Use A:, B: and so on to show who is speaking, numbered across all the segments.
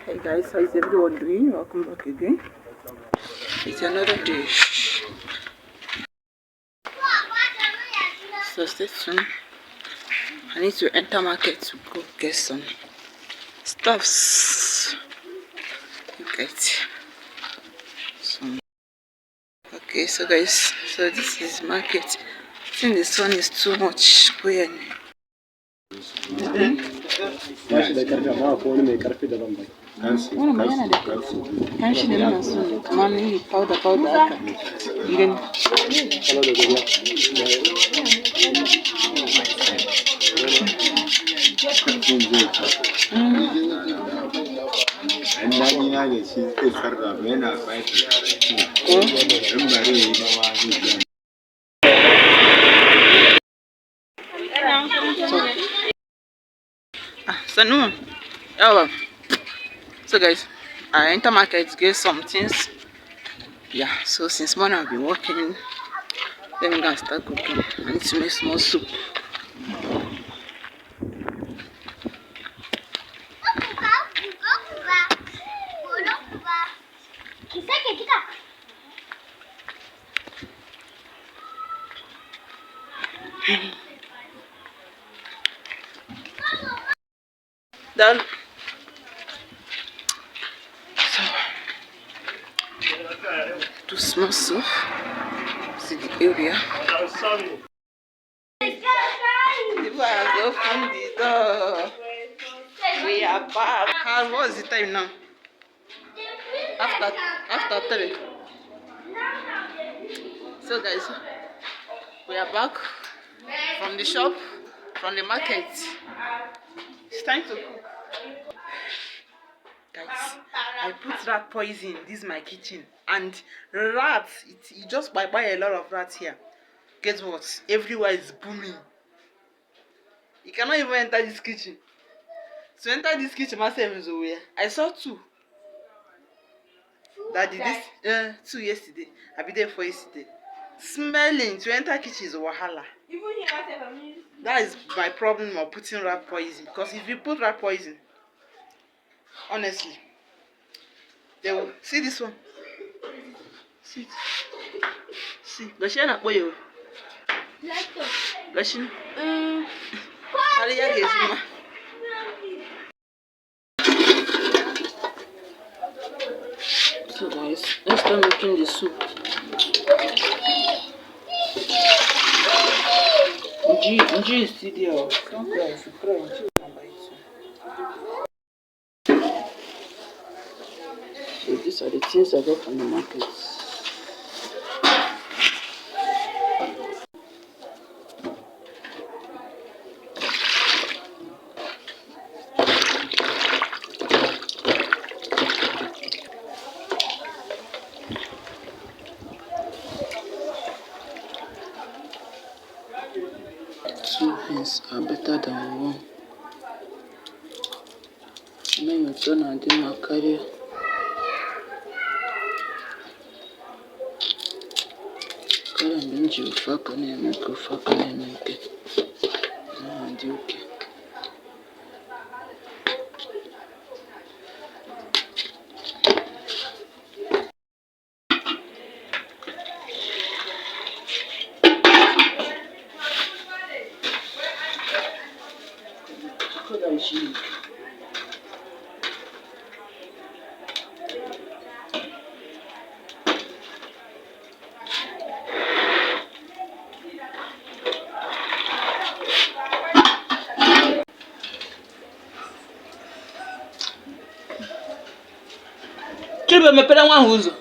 A: Hey guys, how is everyone doing? Welcome back again. It's another day. So stay tuned. I need to enter market to go get some stuffs. Look at some. Okay, so guys, so this is market. I think the sun is too much. Bueno, mañana le kan shi da nan sun kuma ni powder haka gani Sanu. Oh, so guys, I enter market to get some things. Yeah, so since morning I've been working. Let me go and start cooking. I need to make small soup. Done. So, do small soup. See the area. People have opened the door. We are back. How was the time now? After 3. So guys, we are back from the shop, from the market. It's time to cook. Guys, I put rat poison in this my kitchen, and rats, it just buy a lot of rats here. Guess what? Everywhere is booming. You cannot even enter this kitchen. To enter this kitchen myself is aware. I saw 2. That did this 2 yesterday. I be there for yesterday. Smelling to enter kitchen is wahala. That is my problem of putting rat poison. Because if you put rat poison, honestly, they will see this one. See, Gashina boy. Gashin. Maria Gesima. So guys, let's start making the soup. Nji is still there. Don't cry, if you cry, Nji will come by you. So these are the things I got from the market. Two hens are better than one. Now you turn and do my career. Kaya minji ufaka ni emeke ufaka ni emeke. Na ndi okay. Chibe mepere nwa ahụ ụzọ.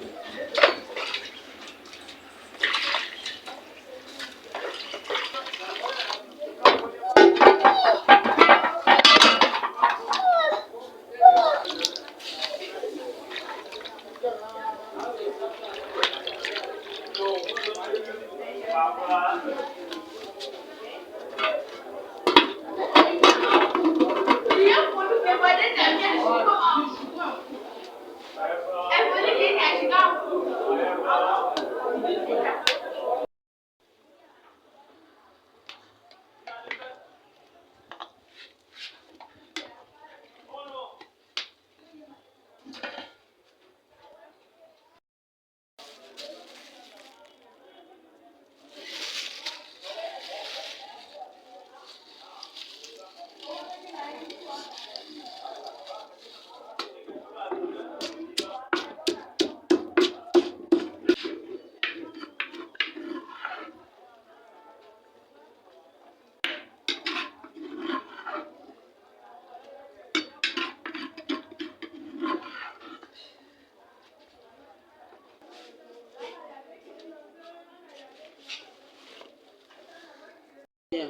A: Yeah.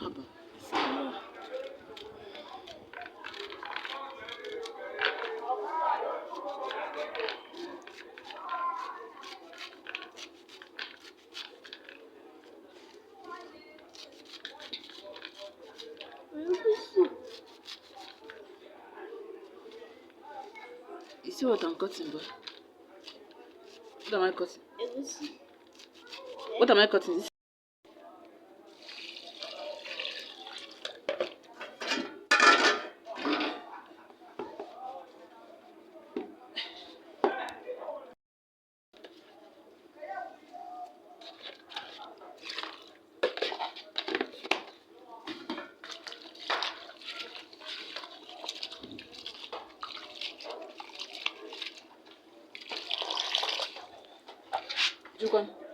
A: Haba. You see what I'm cutting, boy? What am I cutting? What am I cutting? This you come.